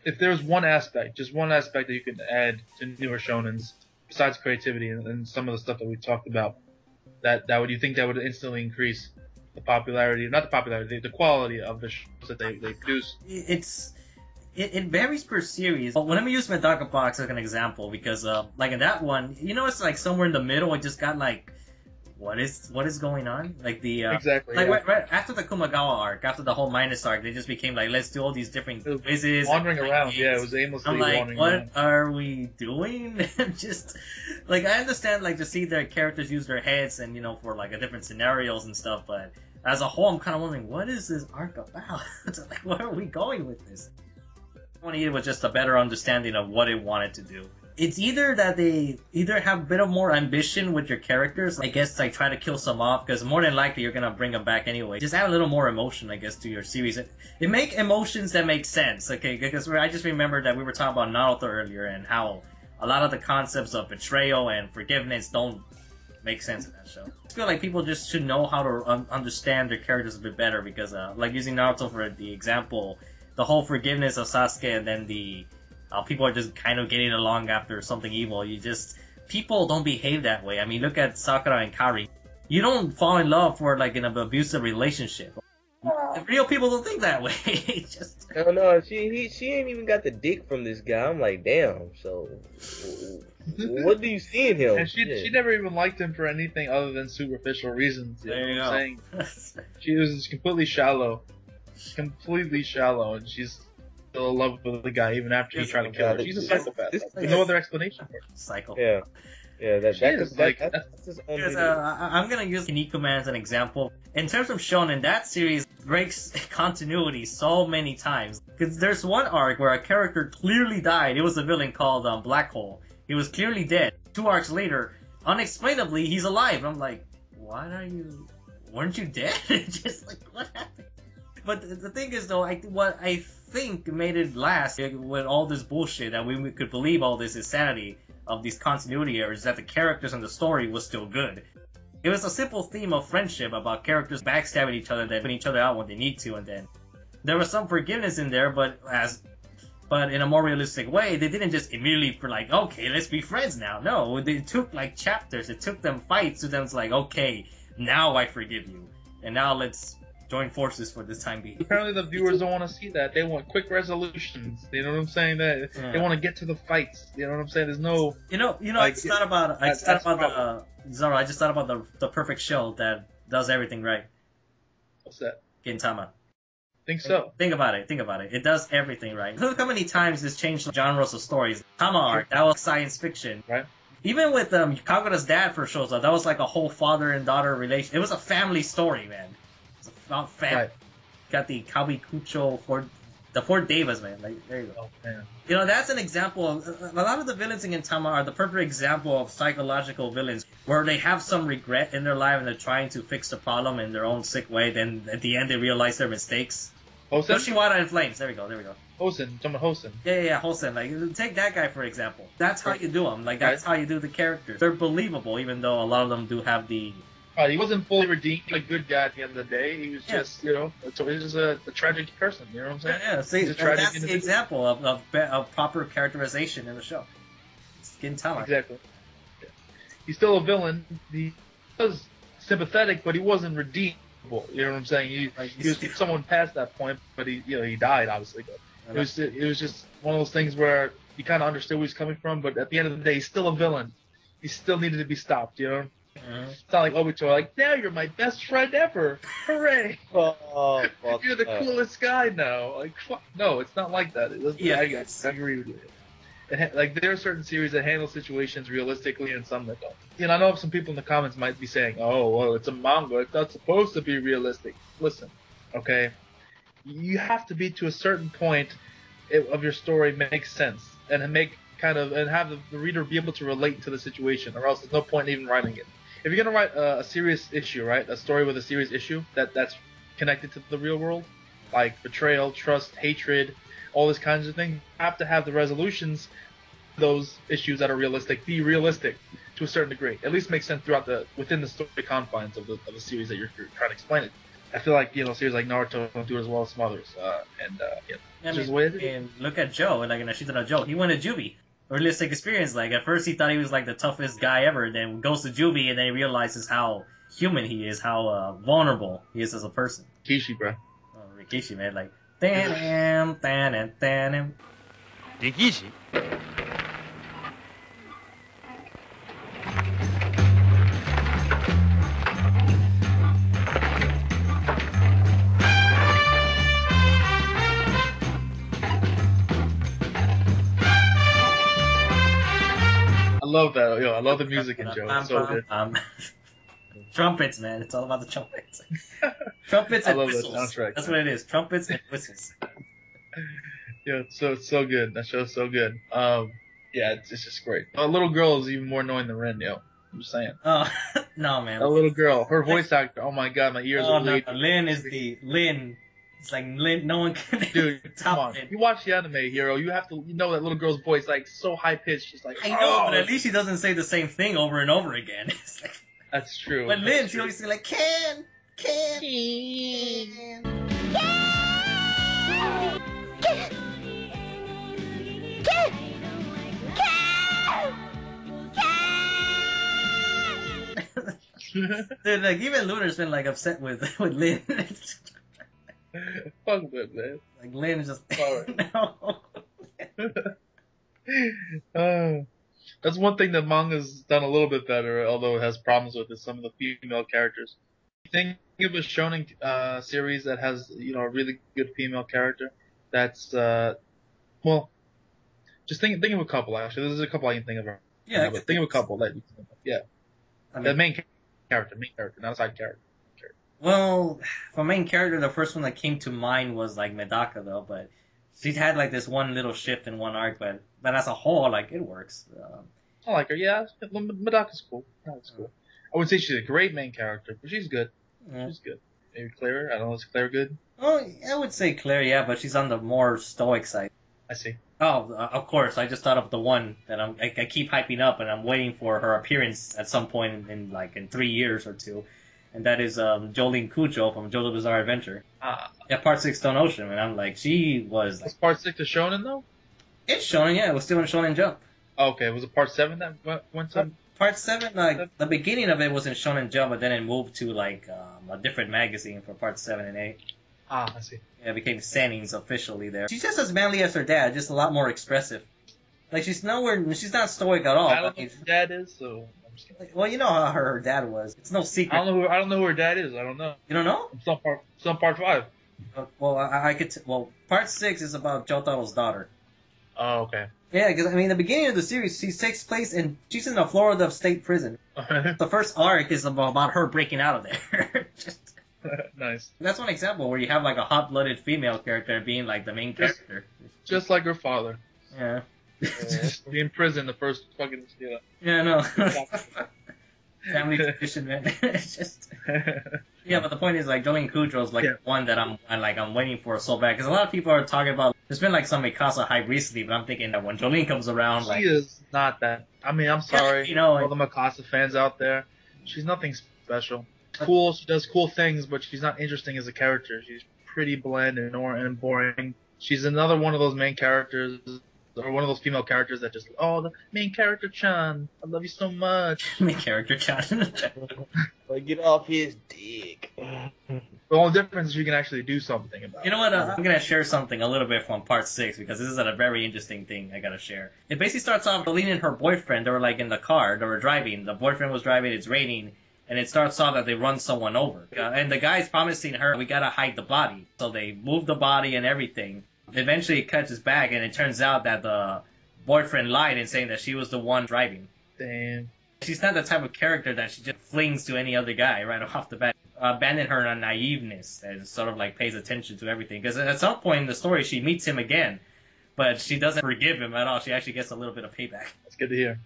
if there's one aspect, just one aspect that you could add to newer shonens, besides creativity and some of the stuff that we talked about, that would you think that would instantly increase the popularity, not the popularity, the quality of the shows that they produce? It varies per series. Well, let me use Medaka Box as an example because, like in that one, it's like somewhere in the middle. It just got like, what is going on? Like the exactly, like yeah. right after the Kumagawa arc, after the whole Minus arc, they just became like, let's do all these different quizzes, wandering around. games. Yeah, it was aimlessly I'm like, wandering what around. are we doing? Just like I understand, like to see their characters use their heads and for like a different scenarios and stuff, but as a whole, I'm kind of wondering, what is this arc about? Like, where are we going with this? I want to it was just a better understanding of what it wanted to do. It's either that they have a bit of more ambition with your characters, I guess, like try to kill some off, because more than likely you're gonna bring them back anyway. Just add a little more emotion, I guess, to your series. It make emotions that make sense, okay? Because I just remember that we were talking about Naruto earlier and how a lot of the concepts of betrayal and forgiveness don't make sense in that show. I feel like people just should know how to understand their characters a bit better, because like using Naruto for the example, the whole forgiveness of Sasuke and then the people are just kind of getting along after something evil. People don't behave that way. I mean, look at Sakura and Kari. You don't fall in love for like in an abusive relationship. Real people don't think that way. No, she ain't even got the dick from this guy. I'm like, damn. So, what do you see in him? And she never even liked him for anything other than superficial reasons. There you know what I'm saying? She was just completely shallow, and she's still in love with the guy even after he tried to kill her. She's a psychopath. There's no other explanation for it. Psycho. Yeah. That's his own. I'm gonna use Kinnikuman as an example. In terms of Shonen, that series breaks continuity so many times. Because there's one arc where a character clearly died. It was a villain called Black Hole. He was clearly dead. 2 arcs later, unexplainably, he's alive. I'm like, weren't you dead? Just like, what happened? But the thing is, though, what I think made it last with all this bullshit that we could believe all this insanity of these continuity errors, that the characters and the story was still good. It was a simple theme of friendship about characters backstabbing each other, then putting each other out when they need to, and then there was some forgiveness in there, but in a more realistic way. They didn't just immediately for like, okay, let's be friends now. No, it took like chapters. It took them fights to them. It's like, okay, now I forgive you, and now let's join forces for this time being. Apparently the viewers don't want to see that. They want quick resolutions. You know what I'm saying? They want to get to the fights. You know what I'm saying? There's no... I just thought about the perfect show that does everything right. What's that? Gintama. Think so. Think about it. It does everything right. Look how many times this changed genres of stories. Tama arc, that was science fiction. Right. Even with Kagura's dad first shows up, that was like a whole father and daughter relation. It was a family story, man. About family. Right. Got the Kabikucho the 4 Devas, man. Like, there you go. Oh, man. That's an example of a lot of the villains in Gintama are the perfect example of psychological villains where they have some regret in their life and they're trying to fix the problem in their own sick way. Then at the end they realize their mistakes. Hosen? Yoshiwara in Flames. There we go. Hosen. Talking about Hosen. Yeah, Hosen. Like, take that guy for example. That's how you do them. Like, that's how you do the characters. They're believable, even though a lot of them do have the... He wasn't fully redeemed, a good guy at the end of the day. He was just, so he's just a tragic person. You know what I'm saying? Yeah. See, that's the example of proper characterization in the show. It's Gintama. Exactly. Yeah. He's still a villain. He was sympathetic, but he wasn't redeemable. You know what I'm saying? He was someone past that point, but he died obviously. But it was just one of those things where you kind of understood where he's coming from, but at the end of the day, he's still a villain. He still needed to be stopped. You know. It's not like Obito, like, now you're my best friend ever. Hooray! You're the coolest guy now. Like, no, it's not like that. I agree with you. Like, there are certain series that handle situations realistically and some that don't. I know some people in the comments might be saying, oh, well, it's a manga. It's not supposed to be realistic. Listen, okay? You have to be to a certain point of your story make sense and have the reader be able to relate to the situation, or else there's no point in even writing it. If you're gonna write a serious issue, right, a story with a serious issue that's connected to the real world, like betrayal, trust, hatred, all these kinds of things, you have to have the resolutions, those issues that are realistic, be realistic to a certain degree. At least make sense within the story confines of the series that you're trying to explain it. I feel like series like Naruto don't do it as well as some others. I just mean, the way it is. and look at Joe, like in Ashita no Joe, he went to juvie. Realistic experience. Like at first he thought he was like the toughest guy ever, then goes to juvie and then he realizes how human he is, how vulnerable he is as a person. Kishi, bro. Oh, Rikishi, man, like Tanam, Tanam, Tanam. Rikishi? I love that. I love the music in Joe. It's so good. Trumpets, man. It's all about the trumpets. Trumpets and I love whistles. that soundtrack. That's what it is. Trumpets and whistles. Yeah, it's so good. That show's so good. Yeah, it's just great. A little girl is even more annoying than Ren, I'm just saying. Oh, no, man. A little girl. Her voice actor, oh my god, my ears are bleeding. No. Lin is the Lin. It's like Lin, no one can Dude, come top on. Lin. You watch the anime, Hero, you have to know that little girl's voice, like, so high-pitched, just like, I know, but at least she doesn't say the same thing over and over again. It's like, That's true. but Lin, That's she true. always say like, can. Dude, like even Lunar's been like upset with Lin. Fuck that, man. Like Lin is just Sorry. no. That's one thing that manga's done a little bit better, although it has problems with, is some of the female characters. Think of a shonen series that has a really good female character. That's just think of a couple. Actually, there's a couple I can think of. Yeah, but think of a couple that you can think of. Yeah, I mean, the main character, not a side character. well, for main character, the first one that came to mind was like Medaka though, but she's had like this one little shift in one arc, but as a whole, like it works. I like her. Yeah, Medaka's cool. Medaka's cool. I wouldn't say she's a great main character, but she's good. Yeah. She's good. Maybe Claire. I don't know. Is Claire good? Oh, I would say Claire, yeah, but she's on the more stoic side. I see. Oh, of course. I just thought of the one that I keep hyping up, and I'm waiting for her appearance at some point in 3 years or 2, and that is Jolene Cujo from JoJo Bizarre Adventure. Yeah, Part 6 Stone Ocean, and I'm like, she was like, Was Part 6 a Shonen though? it's Shonen, yeah, it was still in Shonen Jump. Okay, was it Part 7 that went to? Part 7, like the beginning of it was in Shonen Jump, but then it moved to like a different magazine for Part 7 and 8. I see. Yeah, it became Sanning's officially there. She's just as manly as her dad, just a lot more expressive. Like she's not stoic at all. I don't know who her dad is, so I'm just kidding. Well, you know how her dad was. It's no secret. I don't know who her dad is. I don't know. You don't know? Some part 5. Well, I could. Well, Part 6 is about Jotaro's daughter. Oh, okay. Yeah, because I mean, the beginning of the series, she takes place in she's in the Florida State Prison. The first arc is about her breaking out of there. Nice. That's one example where you have like a hot-blooded female character being like the main character. Just like her father. Yeah. Be in prison the first fucking. Yeah, no. Family tradition, man. It's just. Yeah, but the point is, like, Jolene Cujo's like one that I'm waiting for so bad, because a lot of people are talking about. There's been like some Mikasa hype recently, but I'm thinking that when Jolene comes around, She is not that. I mean, I'm sorry, all the Mikasa fans out there. She's nothing special. Cool, she does cool things, but she's not interesting as a character. She's pretty bland and boring. She's another one of those main characters, or one of those female characters that just, the main character Chan, I love you so much. Main character Chan. Like, get off his dick. The only difference is you can actually do something about it. You know what? I'm gonna share something a little bit from Part 6 because this is a very interesting thing I gotta share. It basically starts off Jolene and her boyfriend. They were like in the car. They were driving. The boyfriend was driving. It's raining. And it starts off that they run someone over. And the guy's promising her, we gotta hide the body. So they move the body and everything. Eventually it catches back and it turns out that the boyfriend lied in saying that she was the one driving. Damn. She's not the type of character that she just flings to any other guy right off the bat. Abandon her naiveness and sort of like pays attention to everything. Because at some point in the story she meets him again. But she doesn't forgive him at all. She actually gets a little bit of payback. That's good to hear.